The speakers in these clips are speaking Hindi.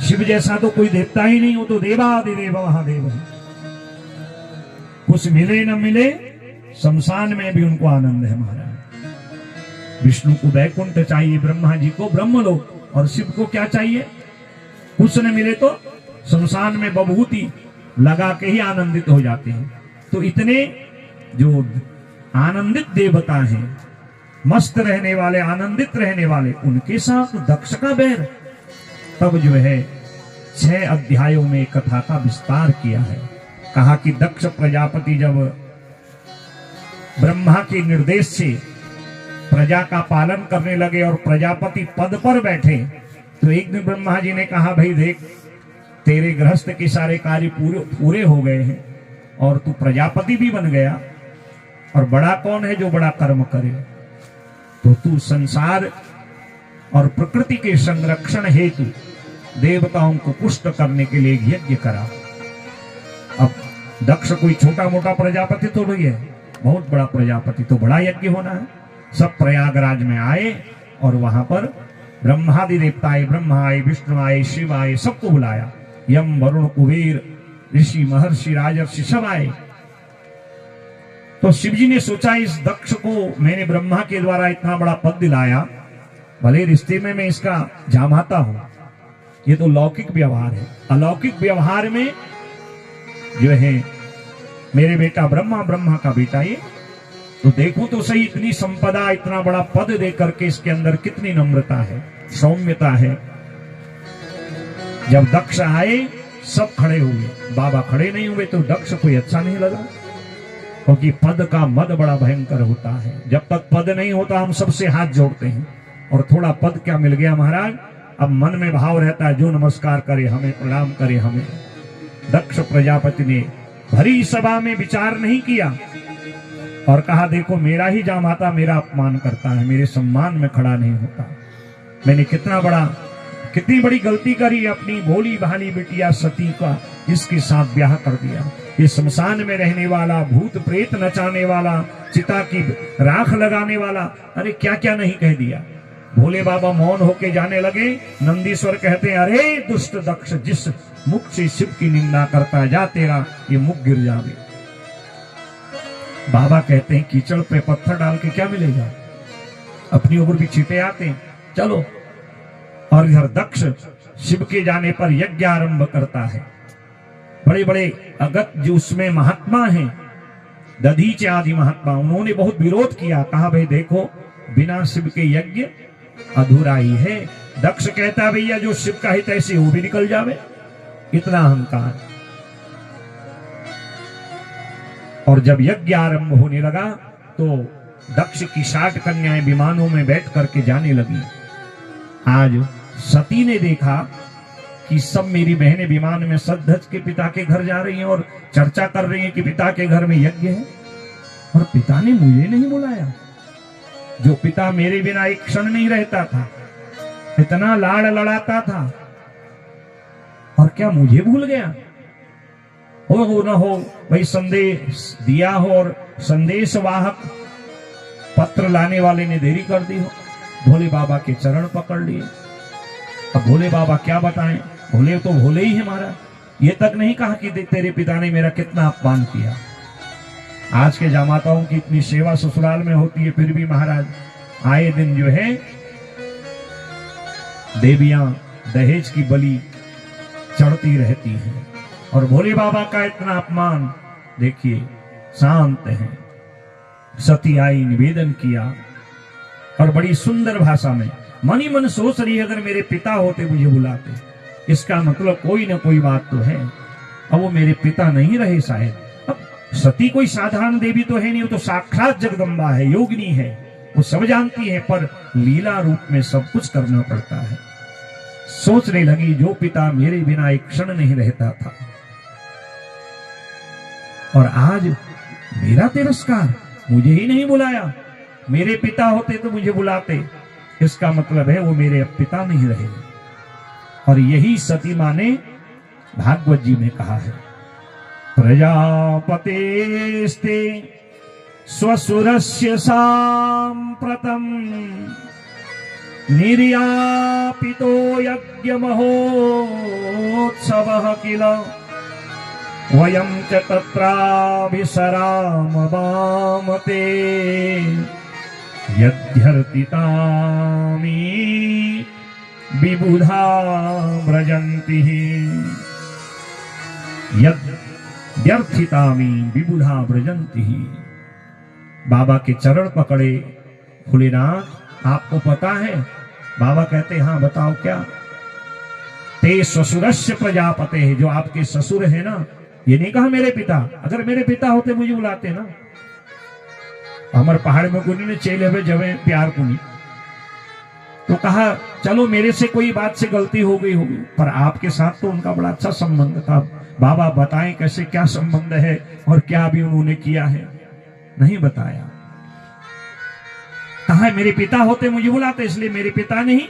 शिव जैसा तो कोई देवता ही नहीं, हो तो देवादिदेव महादेव है। कुछ मिले न मिले, शमशान में भी उनको आनंद है महाराज। विष्णु को वैकुंठ चाहिए, ब्रह्मा जी को ब्रह्मलोक, और शिव को क्या चाहिए? कुछ न मिले तो शमशान में बभूति लगा के ही आनंदित हो जाते हैं। तो इतने जो आनंदित देवता हैं, मस्त रहने वाले, आनंदित रहने वाले, उनके साथ दक्ष का बैर। तब जो है 6 अध्यायों में कथा का विस्तार किया है। कहा कि दक्ष प्रजापति जब ब्रह्मा के निर्देश से प्रजा का पालन करने लगे और प्रजापति पद पर बैठे, तो एक दिन ब्रह्मा जी ने कहा, भाई देख, तेरे गृहस्थ के सारे कार्य पूरे हो गए हैं और तू प्रजापति भी बन गया, और बड़ा कौन है जो बड़ा कर्म करे? तो तू संसार और प्रकृति के संरक्षण हेतु देवताओं को पुष्ट करने के लिए यज्ञ करा। अब दक्ष कोई छोटा मोटा प्रजापति तो नहीं है, बहुत बड़ा प्रजापति, तो बड़ा यज्ञ होना है। सब प्रयागराज में आए और वहां पर ब्रह्मादि देवता आए, ब्रह्मा आए, विष्णु आए, शिव आए, सबको बुलाया। यम, वरुण, कुबेर, ऋषि, महर्षि, राजर्षि सब आए। तो शिवजी ने सोचा, इस दक्ष को मैंने ब्रह्मा के द्वारा इतना बड़ा पद दिलाया, भले रिश्ते में मैं इसका जामाता हूं, ये तो लौकिक व्यवहार है। अलौकिक व्यवहार में जो है मेरे बेटा ब्रह्मा, ब्रह्मा का बेटा ये, तो देखो तो सही, इतनी संपदा, इतना बड़ा पद दे करके इसके अंदर कितनी नम्रता है, सौम्यता है। जब दक्ष आए सब खड़े हुए, बाबा खड़े नहीं हुए, तो दक्ष कोई अच्छा नहीं लगा, क्योंकि पद का मद बड़ा भयंकर होता है। जब तक पद नहीं होता हम सबसे हाथ जोड़ते हैं, और थोड़ा पद क्या मिल गया महाराज, अब मन में भाव रहता है जो नमस्कार करे हमें, प्रणाम करे हमें। दक्ष प्रजापति ने भरी सभा में विचार नहीं किया और कहा, देखो मेरा ही जामाता मेरा अपमान करता है, मेरे सम्मान में खड़ा नहीं होता, मैंने कितनी बड़ी गलती करी, अपनी भोली भाली बिटिया सती का इसके साथ ब्याह कर दिया। ये शमशान में रहने वाला, भूत प्रेत नचाने वाला, चिता की राख लगाने वाला, अरे क्या क्या नहीं कह दिया। भोले बाबा मौन होके जाने लगे। नंदीश्वर कहते हैं, अरे दुष्ट दक्ष, जिस मुख से शिव की निंदा करता, जा तेरा ये मुख गिर जावे। बाबा कहते हैं, कीचड़ पे पत्थर डाल के क्या मिलेगा, अपनी ऊपर भी छींटे आते हैं, चलो। और इधर दक्ष शिव के जाने पर यज्ञ आरंभ करता है। बड़े बड़े अगत जो उसमें महात्मा हैं, दधीच आदि महात्मा, उन्होंने बहुत विरोध किया। कहा, भाई देखो, बिना शिव के यज्ञ अधूरा ही है। दक्ष कहता, भैया जो शिव का हित ऐसे वो भी निकल जावे, इतना अहंकार। और जब यज्ञ आरंभ होने लगा तो दक्ष की 60 कन्याएं विमानों में बैठ करके जाने लगी। आज सती ने देखा कि सब मेरी बहनें विमान में सज-धज के पिता के घर जा रही हैं और चर्चा कर रही हैं कि पिता के घर में यज्ञ है, और पिता ने मुझे नहीं बुलाया। जो पिता मेरे बिना एक क्षण नहीं रहता था, इतना लाड़ लड़ाता था, और क्या मुझे भूल गया? हो न हो भाई, संदेश दिया हो और संदेश वाहक पत्र लाने वाले ने देरी कर दी हो, भोले बाबा के चरण पकड़ लिए। अब भोले बाबा क्या बताएं, भोले तो भोले ही है महाराज। ये तक नहीं कहा कि तेरे पिता ने मेरा कितना अपमान किया। आज के जामाताओं की इतनी सेवा ससुराल में होती है, फिर भी महाराज आए दिन जो है देवियां दहेज की बलि चढ़ती रहती हैं, और भोले बाबा का इतना अपमान। देखिए, शांत है। सती आई, निवेदन किया, और बड़ी सुंदर भाषा में मन ही मन सोच रही है, अगर मेरे पिता होते मुझे बुलाते, इसका मतलब कोई ना कोई बात तो है। अब वो मेरे पिता नहीं रहे शायद। अब सती कोई साधारण देवी तो है नहीं, वो तो साक्षात जगदम्बा है, योगिनी है, वो सब जानती है, पर लीला रूप में सब कुछ करना पड़ता है। सोचने लगी, जो पिता मेरे बिना एक क्षण नहीं रहता था, और आज मेरा तिरस्कार, मुझे ही नहीं बुलाया। मेरे पिता होते तो मुझे बुलाते, इसका मतलब है वो मेरे अब पिता नहीं रहे। और यही सती मां ने भागवत जी में कहा है, प्रजापतेस्ते स्वसुरस्य साम्प्रतम् निर्यापितो यज्ञ महोत्सवः किल वयं च तत्राभिसराम वामते यद्यर्थितामी विबुधा व्रजन्ति यद्यर्थितामी विबुधा व्रजन्ति। बाबा के चरण पकड़े भोलेनाथ, आपको पता है? बाबा कहते हाँ बताओ क्या? ते ससुरस्य प्रजापते है, जो आपके ससुर है ना, ये नहीं कहा मेरे पिता, अगर मेरे पिता होते मुझे बुलाते ना। हमारे पहाड़ में कुनी ने चेले हुए जवे प्यार कुनी, तो कहा चलो मेरे से कोई बात से गलती हो गई होगी, पर आपके साथ तो उनका बड़ा अच्छा संबंध था। बाबा बताएं कैसे, क्या संबंध है और क्या अभी उन्होंने किया है? नहीं बताया। कहा मेरे पिता होते मुझे बुलाते, इसलिए मेरे पिता नहीं।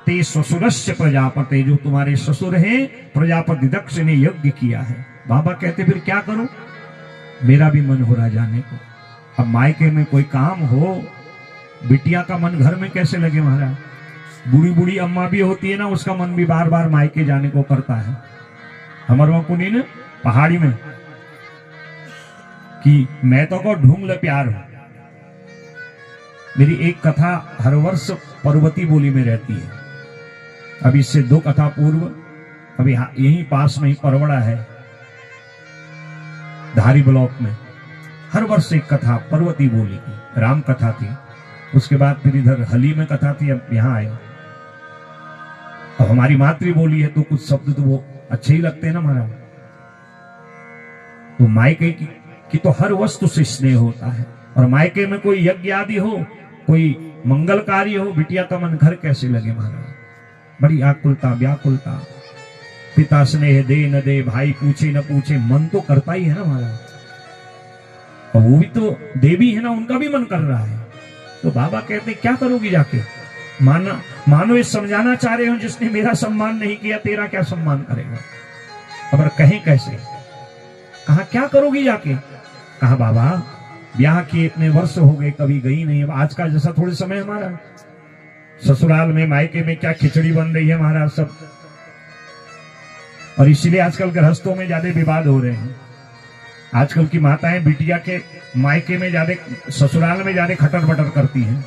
ते ससुरस्य प्रजापते, जो तुम्हारे ससुर हैं प्रजापति दक्ष ने यज्ञ किया है। बाबा कहते फिर क्या करूं? मेरा भी मन हो रहा जाने को। अब मायके में कोई काम हो, बिटिया का मन घर में कैसे लगे महाराज? बूढ़ी बूढ़ी अम्मा भी होती है ना, उसका मन भी बार बार मायके जाने को करता है। हमारे वहां कुनी ने पहाड़ी में कि मैं तो को ढूंढ ले प्यार हूं। मेरी एक कथा हर वर्ष पर्वती बोली में रहती है। अभी इससे 2 कथा पूर्व अभी यहीं पास में ही परवड़ा है, धारी ब्लॉक में, हर वर्ष एक कथा पर्वती बोली की राम कथा थी। उसके बाद फिर इधर हली में कथा थी, अब यहाँ आए। अब हमारी मातृ बोली है तो कुछ शब्द तो वो अच्छे ही लगते हैं ना महाराज। तो मायके की तो हर वस्तु से स्नेह होता है, और मायके में कोई यज्ञ आदि हो, कोई मंगल कार्य हो, बिटिया का मन घर कैसे लगे महाराज? बड़ी आकुलता व्याकुलता। पिता स्नेह दे न दे, भाई पूछे न पूछे, मन तो करता ही है ना महाराज। और वो भी तो देवी है ना, उनका भी मन कर रहा है। तो बाबा कहते क्या करोगी जाके? मानो ये समझाना चाह रहे हो, जिसने मेरा सम्मान नहीं किया तेरा क्या सम्मान करेगा? अगर कहें कैसे? कहा क्या करोगी जाके? कहा बाबा ब्याह किए इतने वर्ष हो गए, कभी गई नहीं। अब आज का जैसा थोड़े समय हमारा ससुराल में मायके में क्या खिचड़ी बन रही है महाराज सब, और इसीलिए आजकल गृहस्थों में ज्यादा विवाद हो रहे हैं। आजकल की माताएं बिटिया के मायके में ज्यादा, ससुराल में ज्यादा खटर बटर करती हैं।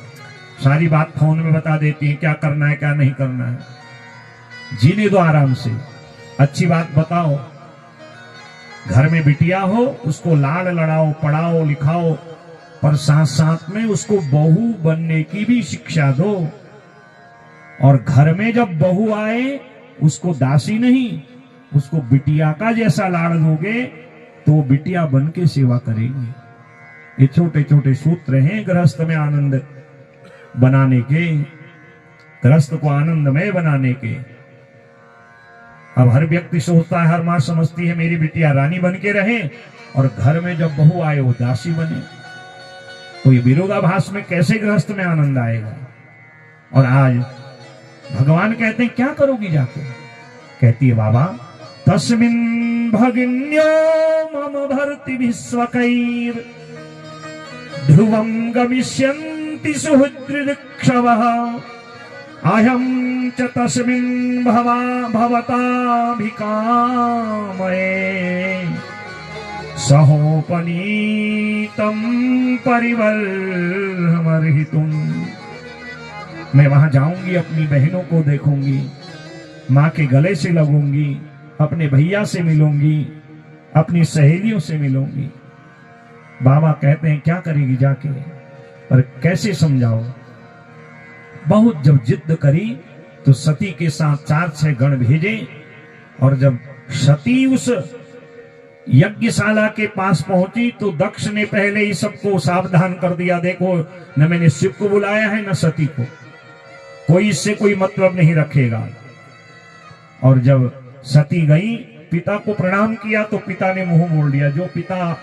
सारी बात फोन में बता देती हैं, क्या करना है क्या नहीं करना है। जीने दो आराम से, अच्छी बात बताओ। घर में बिटिया हो, उसको लाड़ लड़ाओ, पढ़ाओ लिखाओ, पर साथ साथ में उसको बहू बनने की भी शिक्षा दो। और घर में जब बहू आए, उसको दासी नहीं, उसको बिटिया का जैसा लाड़ दोगे तो बिटिया बन के सेवा करेगी। ये छोटे छोटे सूत्र हैं गृहस्थ में आनंद बनाने के, गृहस्थ को आनंदमय बनाने के। अब हर व्यक्ति सोचता है, हर मां समझती है मेरी बिटिया रानी बन के रहे, और घर में जब बहू आए वो दासी बने। तो ये विरोधाभास में कैसे गृहस्थ में आनंद आएगा? और आज भगवान कहते हैं क्या करोगी जाके? कहती है बाबा तस्मिन् भगिन्यो मम भर्ति विश्वकैर ध्रुवं गमिष्यन्ति सुहृदृक्षवः अहं च तस्मिन् भवताभिकामये सहोपनीतं परिवर्हमर्हितुम्। मैं वहां जाऊंगी, अपनी बहनों को देखूंगी, माँ के गले से लगूंगी, अपने भैया से मिलूंगी, अपनी सहेलियों से मिलूंगी। बाबा कहते हैं क्या करेगी जाके? पर कैसे समझाओ? बहुत जब जिद करी तो सती के साथ 4-6 गण भेजे, और जब सती उस यज्ञशाला के पास पहुंची तो दक्ष ने पहले ही सबको सावधान कर दिया, देखो न मैंने शिव को बुलाया है न सती को, कोई इससे कोई मतलब नहीं रखेगा। और जब सती गई, पिता को प्रणाम किया तो पिता ने मुंह मोड़ लिया। जो पिता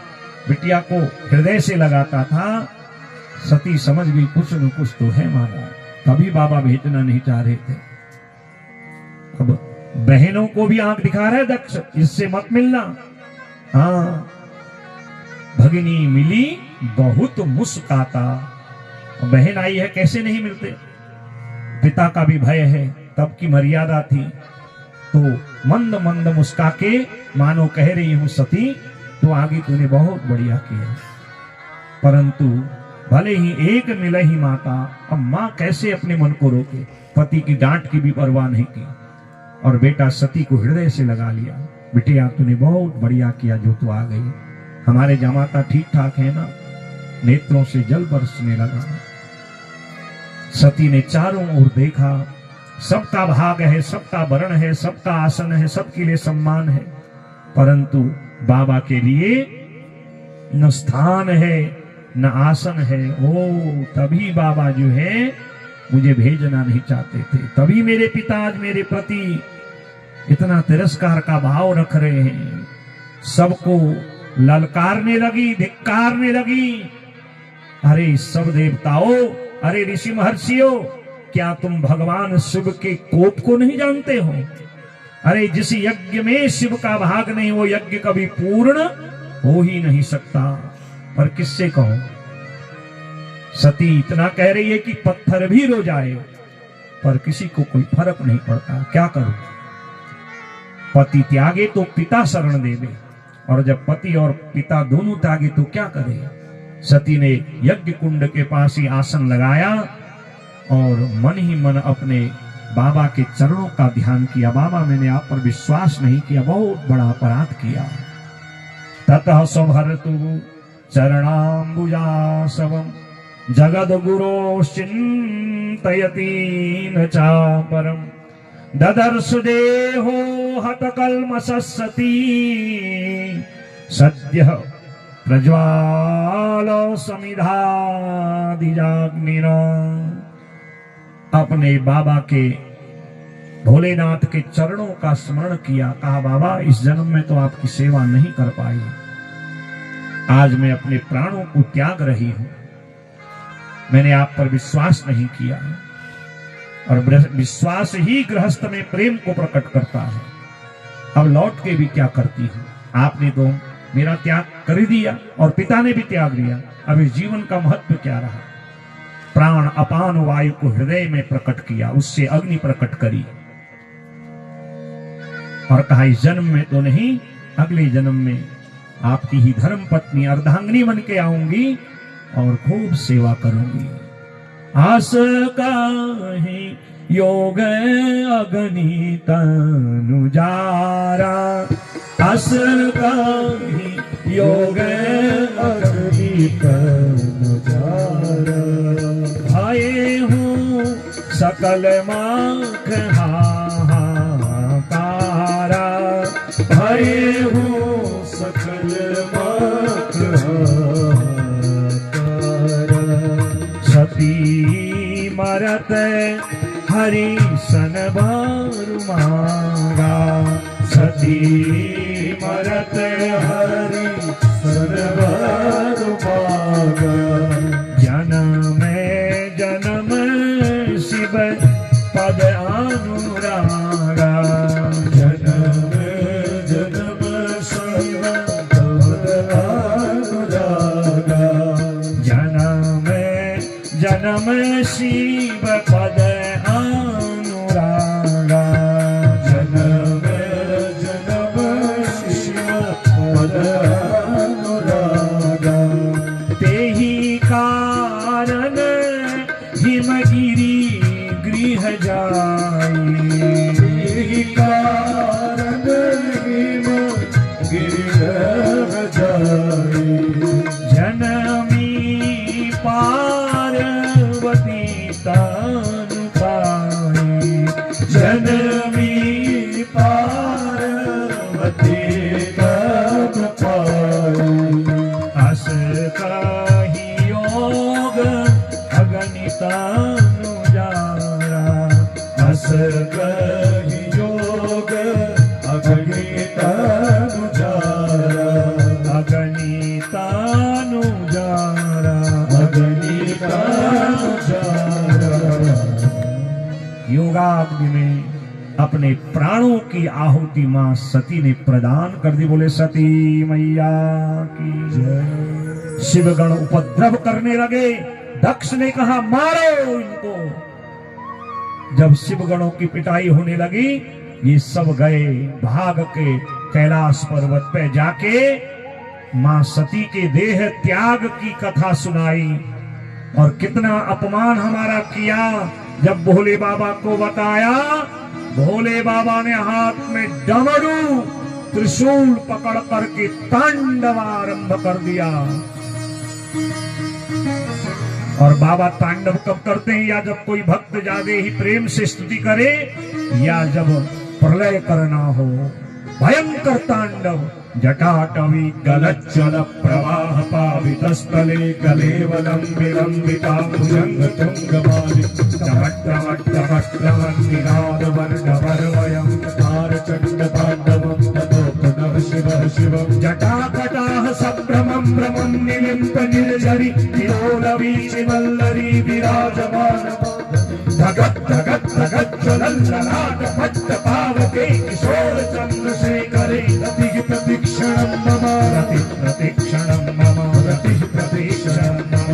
बिटिया को हृदय से लगाता था, सती समझ गई कुछ न कुछ तो है महाराज, तभी बाबा भेजना नहीं चाह रहे थे। अब बहनों को भी आंख दिखा रहा है दक्ष, इससे मत मिलना। हाँ भगिनी मिली बहुत मुस्काता, बहन आई है कैसे नहीं मिलते? पिता का भी भय है, तब की मर्यादा थी। तो मंद मंद मुस्का के मानो कह रही हूं सती, तो आगे तूने बहुत बढ़िया किया, परंतु भले ही एक मिले ही माता। अब मां कैसे अपने मन को रोके, पति की डांट की भी परवाह नहीं की और बेटा सती को हृदय से लगा लिया। बिटिया तूने बहुत बढ़िया किया जो तू आ गई, हमारे जमाता ठीक ठाक है ना। नेत्रों से जल बरसने लगा। सती ने चारों ओर देखा, सबका भाग है, सबका वर्ण है, सबका आसन है, सबके लिए सम्मान है, परंतु बाबा के लिए न स्थान है न आसन है। ओ तभी बाबा जो है मुझे भेजना नहीं चाहते थे, तभी मेरे पिता आज मेरे प्रति इतना तिरस्कार का भाव रख रहे हैं, सबको ललकारने लगी, धिक्कारने लगी। अरे सब देवताओं, अरे ऋषि महर्षियों, क्या तुम भगवान शिव के कोप को नहीं जानते हो? अरे जिस यज्ञ में शिव का भाग नहीं, वो यज्ञ कभी पूर्ण हो ही नहीं सकता। पर किससे कहो? सती इतना कह रही है कि पत्थर भी रो जाए, पर किसी को कोई फर्क नहीं पड़ता। क्या करूं? पति त्यागे तो पिता शरण देवे, और जब पति और पिता दोनों त्यागे तो क्या करे? सती ने यज्ञ कुंड के पास ही आसन लगाया और मन ही मन अपने बाबा के चरणों का ध्यान किया। बाबा मैंने आप पर विश्वास नहीं किया, बहुत बड़ा अपराध किया। ततः सभर्तु चरणाम्बुजासवम् जगद्गुरो चिन्तयति न चापरम् ददर्श देहो हतकल्मषसती सद्यः प्रज्वाल समिधादिजाग्निना। अपने बाबा के भोलेनाथ के चरणों का स्मरण किया, कहा बाबा इस जन्म में तो आपकी सेवा नहीं कर पाई, आज मैं अपने प्राणों को त्याग रही हूं, मैंने आप पर विश्वास नहीं किया, और विश्वास ही गृहस्थ में प्रेम को प्रकट करता है। अब लौट के भी क्या करती हूं? आपने तो मेरा त्याग कर दिया और पिता ने भी त्याग दिया, अब इस जीवन का महत्व क्या रहा? प्राण अपान वायु को हृदय में प्रकट किया, उससे अग्नि प्रकट करी और कहा इस जन्म में तो नहीं, अगले जन्म में आपकी ही धर्म पत्नी अर्धांगिनी बन के आऊंगी और खूब सेवा करूंगी। आस काहि योग अगणित अनुजारा, आस काहि योग अगणित अनुजारा। आए हूँ सकल माख हाहाकारा, आए हूँ सकल माख सती मरत हरि सन बारु मांगा, सती मरत हरि सन बारु मांगा। जन्म जन्म शिव पद अनुरागा, जन्म जन्म शिव पद अनुरागा। जन्म जन्म शिव पद अनुरागा, जन्म जन्म शिव पद अनुरागा। तेहि कारण हिमगिरि गृह जाई, तेहि कारण हिमगिरि गृह जाई। जनमी पार्वती तनु पाई, जनमी पार्वती तनु पाई। अस काहि योग अगणित अनुजारा, अस काहि योग अगणित अनुजारा। अगणित अनुजारा, अगणित अनुजारा। योगाग्नि में अपने प्राणों की आहुति मां सती ने प्रदान कर दी। बोले सती मैया की जय। शिवगण उपद्रव करने लगे। दक्ष ने कहा मारो इनको, जब शिवगणों की पिटाई होने लगी, ये सब गए भाग के कैलाश पर्वत पे जाके मां सती के देह त्याग की कथा सुनाई। और कितना अपमान हमारा किया। जब भोले बाबा को बताया, भोले बाबा ने हाथ में डमरू त्रिशूल पकड़ करके तांडव आरंभ कर दिया। और बाबा तांडव कब करते हैं? या जब कोई भक्त ज्यादा ही प्रेम से स्तुति करे, या जब प्रलय करना हो। भयंकर तांडव जटाटवी गलज्जल प्रवाह पावितस्थले कलेवलम विलंबिता भुजंग तुंगमालि चमट्टमट्टमट्टमन्निनाद वर्णवर्वयं तारचण्ड ताण्डवं ततो पुनः शिवः शिवं जटाकटाः सभ्रमं भ्रमं निलिम्प निर्झरि विलोलवीचि वल्लरी विराजमानम् धगत् धगत् धगत् ज्वलल्ललाट पट्ट पावके किशोर चन्द्रशेखरे रतिः प्रतीक्षणं मम रतिः प्रतीक्षणं मम रतिः प्रतीक्षणं मम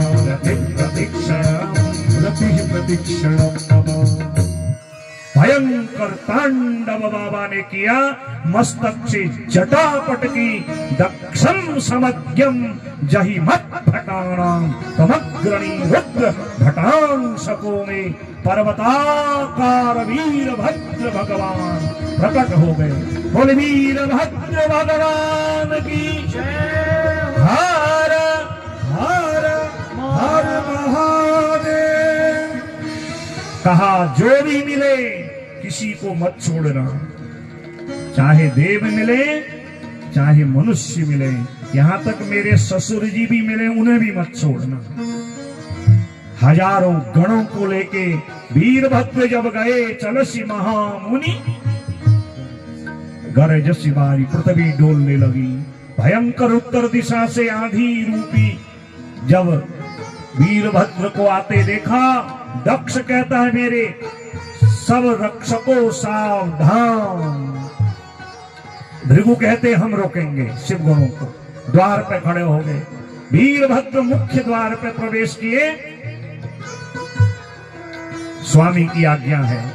रतिः प्रतीक्षणं मम। भयंकर तांडव बाबा ने किया। मस्तक से जटापट की दक्षम समज्ञम जहि मत भटानाम तमग्रणी रुद्र भटांशकों में पर्वताकार वीरभद्र भगवान प्रकट हो गए। बोले वीरभद्र भगवान की जय। हर हर हर महादेव। कहा जो भी मिले किसी को मत छोड़ना, चाहे देव मिले चाहे मनुष्य मिले, यहां तक मेरे ससुर जी भी मिले उन्हें भी मत छोड़ना। हजारों गणों को लेके वीरभद्र जब गए, चलसी महामुनि गरजसी बारी पृथ्वी डोलने लगी। भयंकर उत्तर दिशा से आंधी रूपी जब वीरभद्र को आते देखा, दक्ष कहता है मेरे सब रक्षकों सावधान। भृगु कहते हम रोकेंगे शिवगुणों को। द्वार पे खड़े हो गए। वीरभद्र मुख्य द्वार पे प्रवेश किए। स्वामी की आज्ञा है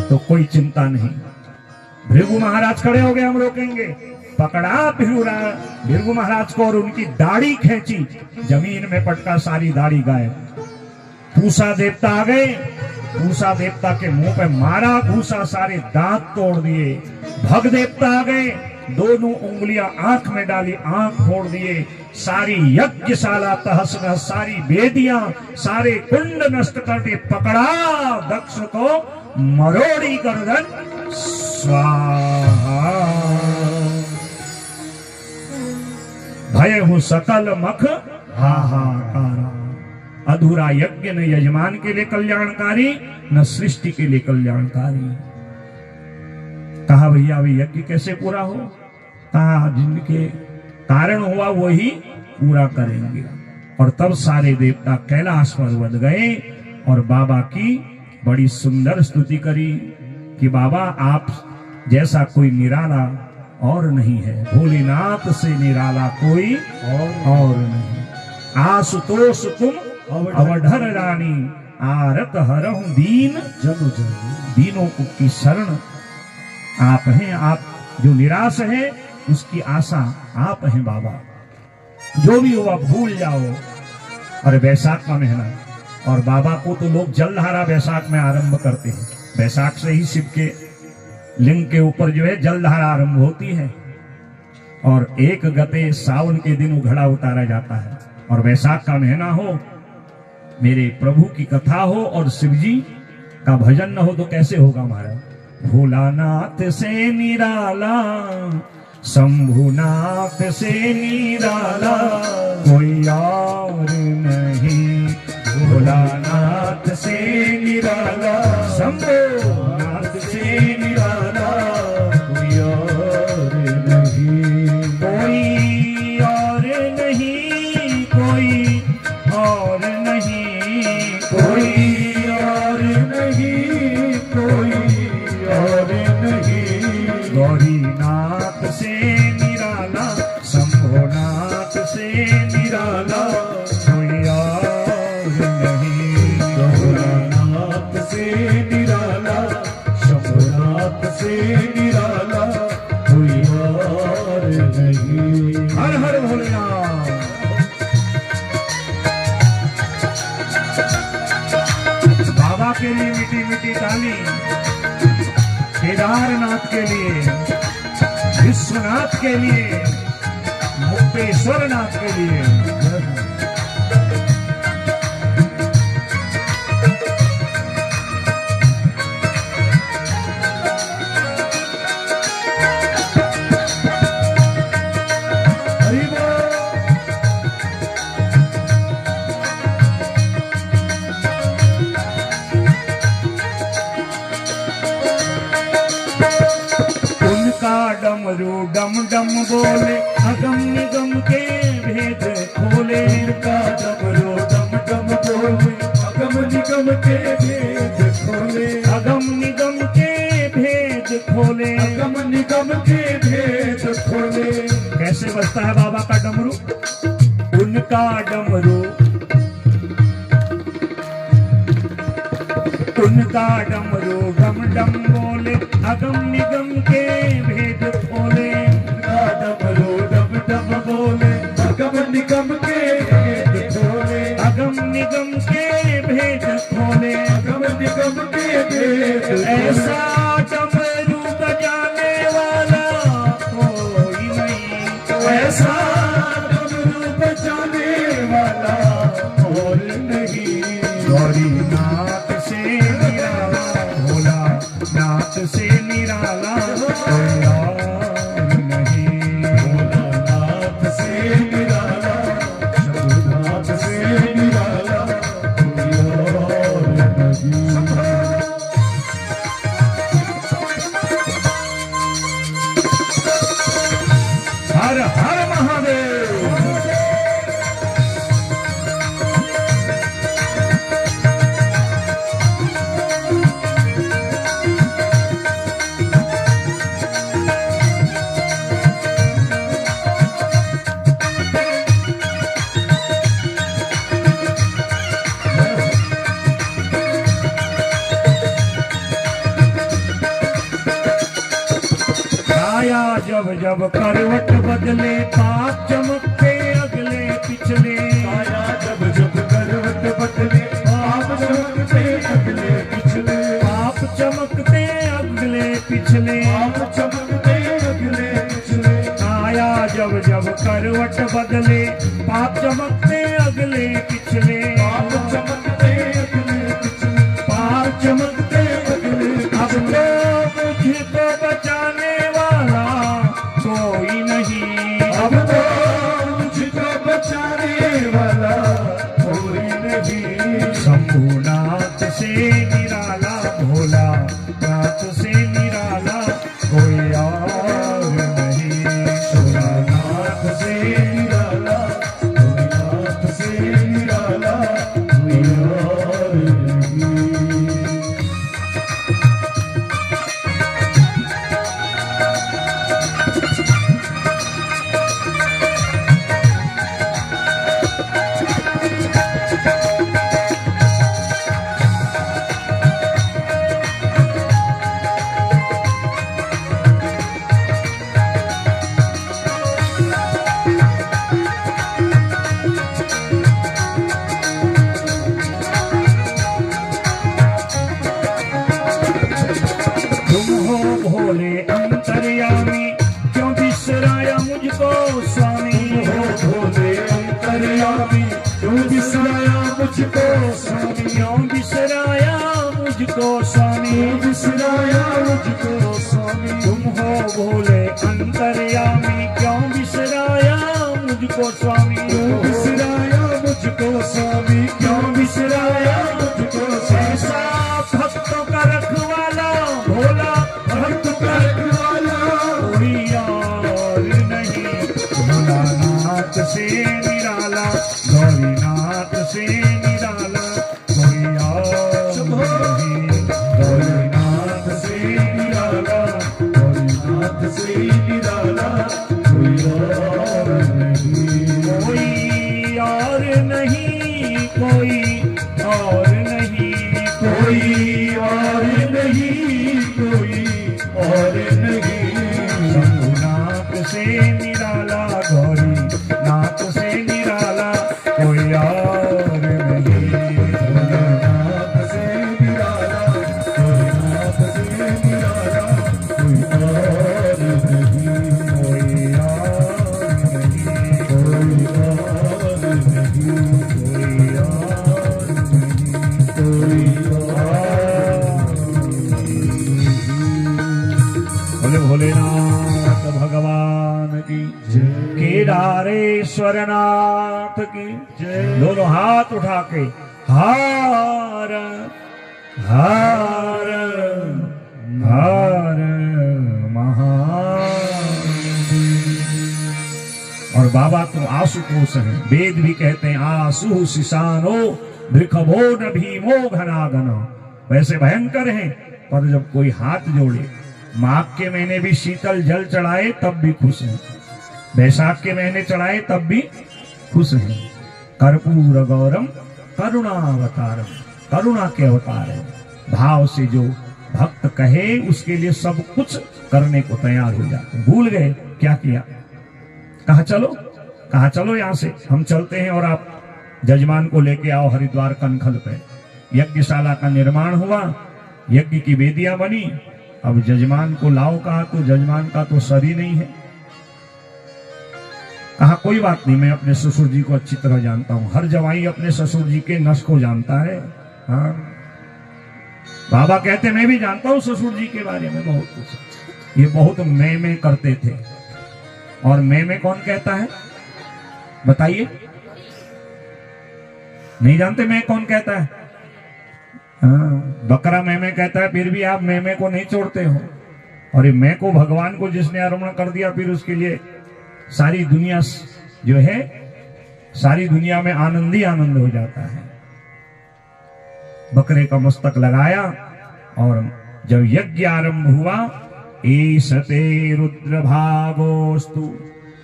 तो कोई चिंता नहीं। भृगु महाराज खड़े हो गए, हम रोकेंगे। पकड़ा भृगु महाराज को और उनकी दाढ़ी खींची, जमीन में पटका, सारी दाढ़ी गायब। पूषा देवता आ गए, पूषा देवता के मुंह पे मारा घूसा, सारे दांत तोड़ दिए। भग देवता आ गए, दोनों उंगलियां आंख में डाली, आंख फोड़ दिए। सारी यज्ञशाला तहस नहस, सारी वेदियां, सारे कुंड नष्ट कर दिए। पकड़ा दक्ष को, मरोड़ी गर्दन स्वाहा। भय हूं सकल मख हाहाकारा। अधूरा यज्ञ न यजमान के लिए कल्याणकारी, न सृष्टि के लिए कल्याणकारी। कहा भैया अभी यज्ञ कैसे पूरा हो? कहा जिनके कारण हुआ वही पूरा करेंगे। और तब सारे देवता कैलाश पर्वत गए और बाबा की बड़ी सुंदर स्तुति करी कि बाबा आप जैसा कोई निराला और नहीं है। भोलेनाथ से निराला कोई और नहीं। आशुतोष तुम अवधर रानी, आरत हरहु दीन जनु जनु। दीनों की शरण आप हैं। आप जो निराश है उसकी आशा आप हैं बाबा। जो भी हुआ भूल जाओ। और वैशाख का महीना, और बाबा को तो लोग जलधारा वैशाख में आरंभ करते हैं। वैशाख से ही शिव के लिंग के ऊपर जो है जलधारा आरंभ होती है। और एक गते सावन के दिन उघड़ा उतारा जाता है। और वैशाख का महीना हो, मेरे प्रभु की कथा हो और शिव जी का भजन न हो तो कैसे होगा हमारा? भोलानाथ से निराला, शंभुनाथ से निराला कोई और नहीं। भोलानाथ से निराला, शंभुनाथ से निराला कोई और नहीं। कोई और नहीं, कोई और नहीं, कोई और नहीं, कोई और नहीं। गौरीनाथ से निराला, शंभुनाथ से निराला कोई और नहीं। गौरीनाथ से निराला, के लिए, विश्वनाथ के लिए, मुक्तेश्वर नाथ के लिए। डमरू डम डम बोले, अगम निगम के भेद खोले। का डमरू डम डम बोले, अगम निगम के भेद खोले। अगम निगम के भेद खोले। अगम निगम के भेद खोले। कैसे बजता है बाबा का डमरू? उनका डमरू, उनका डमरू डम डम बोले, अगम निगम के भेद खोले। उनका डमरू डम डम बोले, अगम निगम के भेद खोले। अगम निगम के भेद खोले। अगम निगम के भेद ऐसा डमरू बजाने वाला कोई नहीं, ऐसा डमरू बजाने वाला और नहीं। गौरीनाथ से निराला, भोला नाथ से निराला कोई और नहीं। भोलानाथ से निराला, शंभुनाथ से निराला कोई और नहीं। हर हर महादेव। आया जब जब करवट बदले, पाप चमकते अगले पिछले। आया जब जब करवट बदले, पाप चमकते अगले पिछले। पाप चमकते अगले पिछले। पाप चमकते अगले पिछले। आया जब जब करवट बदले, पाप चमकते अगले पिछले। पाप चमकते अगले पिछले। पाप चमकते अगले अब तो मुझको बचाने वाला कोई नहीं। अब तो मुझको बचाने वाला कोई नहीं। शंभुनाथ से निराला, भोला नाथ से निराला कोई और नहीं। भोलानाथ से निराला, भोलानाथ से निराला कोई और नहीं। तुम हो भोले अंतर्यामी, क्यों बिसराया मुझको स्वामी। हो भोले अंतर्यामी, क्यों बिसराया मुझको स्वामी। क्यों बिसराया मुझको स्वामी। क्यों बिसराया मुझको स्वामी। तुम हो भोले अंतर्यामी, क्यों बिसराया मुझको स्वामी। क्यों बिसराया मुझको स्वामी। क्यों बिसराया मुझको ऐसा भक्तों का रखवाला, भोला भक्त का रखवाला कोई और नहीं। भोलानाथ से निराला, गौरीनाथ से निराला कोई और नहीं। भोलेनाथ से निराला, भोलेनाथ से निराला कोई और नहीं। कोई और नहीं, कोई और नहीं, कोई और नहीं, कोई और नहीं। शंभुनाथ से निराला, गौरी नाथ से निराला कोई और नहीं। भोलेनाथ से निराला, भोलेनाथ से निराला कोई भोलेनाथ भगवान की केदारेश्वर नाथ की दोनों हाथ उठा के हार हार हार महादेव। और बाबा तो आशुतोष है, वेद भी कहते हैं आसु शिशानो भृखभो न भीमो घनागना। वैसे भयंकर हैं, पर जब कोई हाथ जोड़े, माघ के महीने भी शीतल जल चढ़ाए तब भी खुश हैं, बैसाख के महीने चढ़ाए तब भी खुश हैं। कर्पूर गौरम करुणावतारम, करुणा के अवतार है। भाव से जो भक्त कहे उसके लिए सब कुछ करने को तैयार हो जाते। भूल गए क्या किया, कहा चलो यहां से हम चलते हैं और आप जजमान को लेके आओ हरिद्वार कनखल पे। यज्ञशाला का निर्माण हुआ, यज्ञ की वेदियां बनी। अब जजमान को लाओ, कहा तो जजमान का तो सर ही नहीं है। कहा कोई बात नहीं, मैं अपने ससुर जी को अच्छी तरह जानता हूं। हर जवाई अपने ससुर जी के नस को जानता है। हाँ, बाबा कहते मैं भी जानता हूं ससुर जी के बारे में बहुत कुछ। ये बहुत मैं करते थे। और मैं कौन कहता है बताइए, नहीं जानते मैं कौन कहता है? हाँ, बकरा मैं कहता है, फिर भी आप मैं को नहीं छोड़ते हो। और ये मैं को भगवान को जिसने आरोपण कर दिया, फिर उसके लिए सारी दुनिया जो है, सारी दुनिया में आनंद ही आनंद हो जाता है। बकरे का मस्तक लगाया और जब यज्ञ आरंभ हुआ, ईशते रुद्र भागोस्तु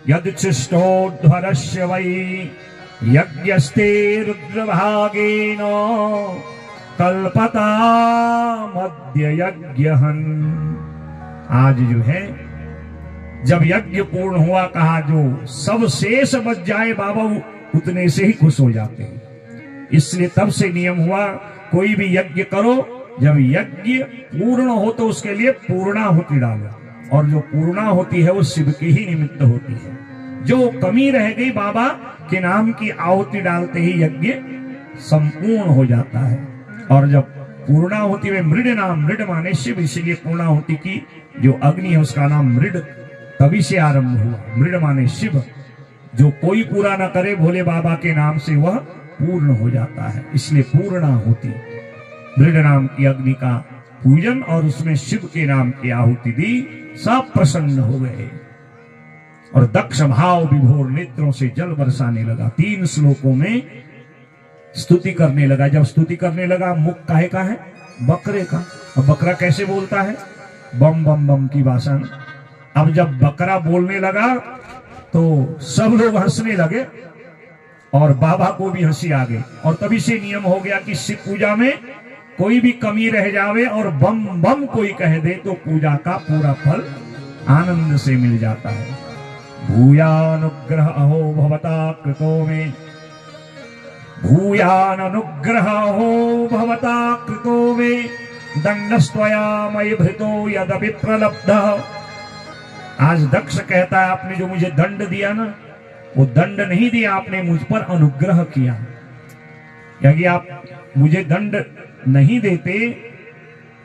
यदुच्छिष्टोध्वरस्य वै यज्ञस्ते रुद्र भागेन कल्पता मध्य यज्ञहन। आज जो है जब यज्ञ पूर्ण हुआ, कहा जो सब शेष बच जाए बाबा उतने से ही खुश हो जाते हैं। इसलिए तब से नियम हुआ, कोई भी यज्ञ करो, जब यज्ञ पूर्ण हो तो उसके लिए पूर्णाहुति डालो। और जो पूर्णाहुति है वो शिव की ही निमित्त होती है। जो कमी रह गई बाबा के नाम की आहुति डालते ही यज्ञ संपूर्ण हो जाता है। और जब पूर्णाहुति में मृड नाम, मृड माने शिव, इसलिए पूर्णाहुति की जो अग्नि है उसका नाम मृड तभी से आरंभ हुआ। मृड माने शिव। जो कोई पूरा न करे भोले बाबा के नाम से वह पूर्ण हो जाता है, इसलिए पूर्णाहुति। मृड नाम की अग्नि का पूजन और उसमें शिव के नाम की आहुति दी, सब प्रसन्न हो गए। और दक्ष भाव विभोर नेत्रों से जल बरसाने लगा। 3 श्लोकों में स्तुति करने लगा। जब स्तुति करने लगा, मुख काहे का है? बकरे का। अब बकरा कैसे बोलता है? बम बम बम की भाषा में। अब जब बकरा बोलने लगा तो सब लोग हंसने लगे और बाबा को भी हंसी आ गई। और तभी से नियम हो गया कि शिव पूजा में कोई भी कमी रह जावे और बम बम कोई कह दे तो पूजा का पूरा फल आनंद से मिल जाता है। भूयानुग्रह अहो भवता कृतो में, भूयानुग्रह अहो भवता कृतो में, दंडस्त्वया मयि भृतो यदपि प्रलब्ध। आज दक्ष कहता है, आपने जो मुझे दंड दिया ना, वो दंड नहीं दिया, आपने मुझ पर अनुग्रह किया। क्योंकि आप मुझे दंड नहीं देते,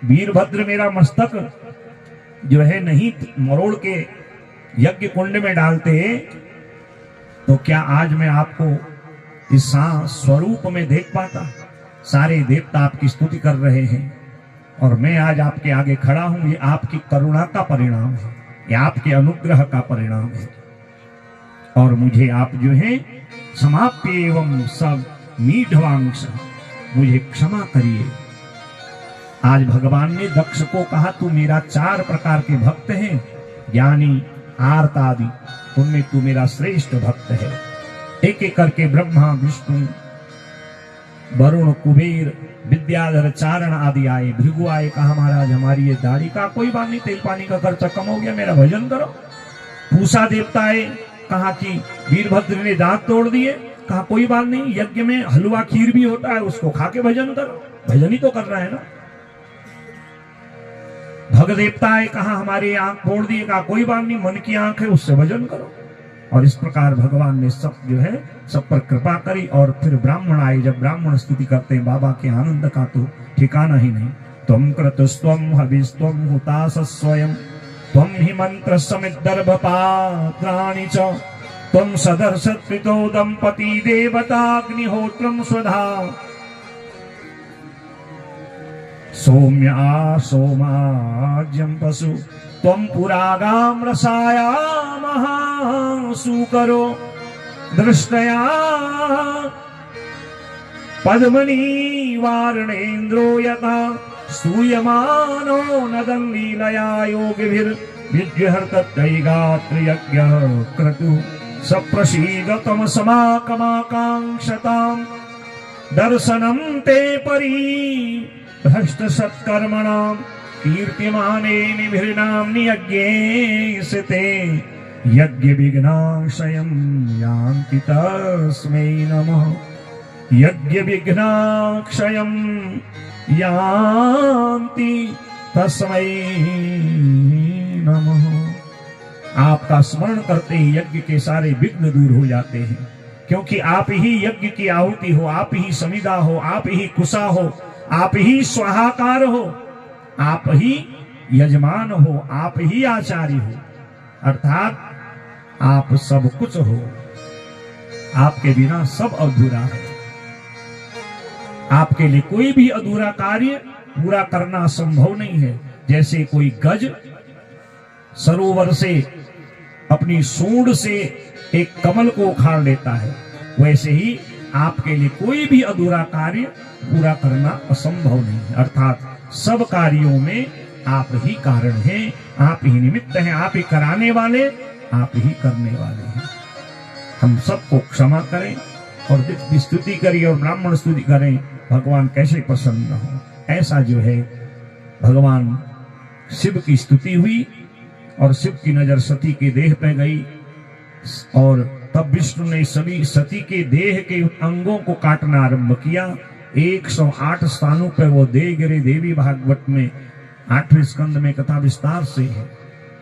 वीरभद्र मेरा मस्तक जो है नहीं मरोड़ के यज्ञ कुंड में डालते, तो क्या आज मैं आपको इस स्वरूप में देख पाता? सारे देवता आपकी स्तुति कर रहे हैं और मैं आज आपके आगे खड़ा हूं। ये आपकी करुणा का परिणाम है, ये आपके अनुग्रह का परिणाम है। और मुझे आप जो है समाप्य एवं सब मीढवांश, मुझे क्षमा करिए। आज भगवान ने दक्ष को कहा, तू मेरा 4 प्रकार के भक्त हैं, ज्ञानी, आर्त आदि, उनमें तू मेरा श्रेष्ठ भक्त है। एक एक करके ब्रह्मा, विष्णु, वरुण, कुबेर, विद्याधर, चारण आदि आए। भृगु आए, कहा महाराज हमारी ये दाढ़ी का कोई बात नहीं, तेल पानी का खर्चा कम हो गया, मेरा भजन करो। पूषा देवता आए, कहा कि वीरभद्र ने दांत तोड़ दिए, कहा कोई बात नहीं, यज्ञ में हलवा खीर भी होता है, उसको खा के भजन करो, भजन ही तो कर रहा है ना। भग देवता आए, कहा हमारी आंख फोड़ दिए, कहा कोई बात नहीं, मन की आंख है उससे भजन करो। और इस प्रकार भगवान ने सब जो है सब पर कृपा करी। और फिर ब्राह्मण आए, जब ब्राह्मण स्तुति करते हैं बाबा के आनंद का तो ठिकाना ही नहीं। त्वं क्रतुस्त्वं हविस्त्वं हुतास स्वयं त्वं हि मंत्र समिद्दर्भपात्राणि च त्वं सदर्शत्रितो दंपती देवताग्निहोत्रं स्वधा सौम्या सोमाज्यं पशु त्वं पुरागां रसायामः सुकरो दृष्टया पद्मनी वारणेन्द्रो यथा स्तूयमानो नदं लीलया योगिभिर्विजृहर्तत्रैगात्रयज्ञः क्रतु सप्रसीद तमसमाकमाकाङ्क्षताम् दर्शनं ते परी भ्रष्ट सत्कर्मणां कीर्तिमाने निभिर्नाम्नि यज्ञेऽस्ते यज्ञ विघ्नाशयं यान्ति तस्मै नमः यज्ञ विघ्नाक्षयं यान्ति तस्मै नमः। आपका स्मरण करते ही यज्ञ के सारे विघ्न दूर हो जाते हैं, क्योंकि आप ही यज्ञ की आहुति हो, आप ही समिधा हो, आप ही कुशा हो, आप ही स्वाहाकार हो, आप ही यजमान हो, आप ही आचार्य हो, अर्थात आप सब कुछ हो। आपके बिना सब अधूरा है। आपके लिए कोई भी अधूरा कार्य पूरा करना संभव नहीं है। जैसे कोई गज सरोवर से अपनी सूंड से एक कमल को उखाड़ लेता है, वैसे ही आपके लिए कोई भी अधूरा कार्य पूरा करना असंभव नहीं है। अर्थात सब कार्यों में आप ही कारण हैं, आप ही निमित्त हैं, आप ही कराने वाले, आप ही करने वाले हैं। हम सबको क्षमा करें और दिव्य स्तुति करें और ब्राह्मण स्तुति करें। भगवान कैसे प्रसन्न हो। ऐसा जो है भगवान शिव की स्तुति हुई और शिव की नजर सती के देह पे गई और तब विष्णु ने सभी सती के देह के अंगों को काटना आरंभ किया। 108 स्थानों पर वो देह गिरे। देवी भागवत में 8वें स्कंद में कथा विस्तार से है।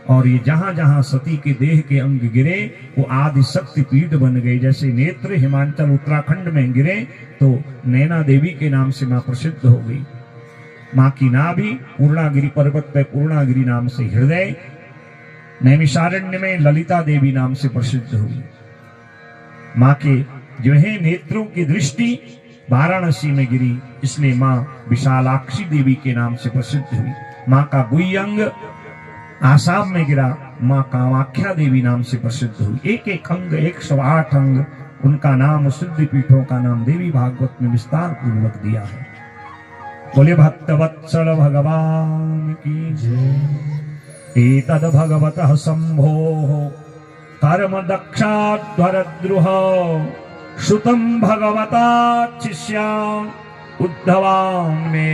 और ये जहां जहां सती के देह के अंग गिरे वो आदि शक्ति पीठ बन गई। जैसे नेत्र हिमाचल उत्तराखंड में गिरे तो नैना देवी के नाम से मां प्रसिद्ध हो गई। मां की नाभि पूर्णागिरि पर्वत पर पूर्णागिरि नाम से, हृदय नैमिषारण्य में ललिता देवी नाम से प्रसिद्ध हुई। मां के जो है नेत्रों की दृष्टि वाराणसी में गिरी, इसलिए मां विशालाक्षी देवी के नाम से प्रसिद्ध हुई। मां का गुह्यंग आसाम में गिरा, मां कामाख्या देवी नाम से प्रसिद्ध हुई। एक एक अंग 108 अंग, उनका नाम सिद्धि पीठों का नाम देवी भागवत में विस्तार पूर्वक दिया है। बोले भक्तवत्सल भगवान की जय। एतद भगवतः शंभोः कर्म दक्षाध्वरद्रुह श्रुतं भगवता शिष्यान् उद्धवान् मे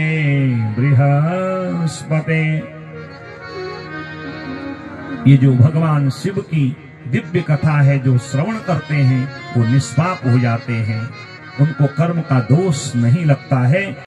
बृहस्पते। ये जो भगवान शिव की दिव्य कथा है, जो श्रवण करते हैं वो निष्पाप हो जाते हैं, उनको कर्म का दोष नहीं लगता है।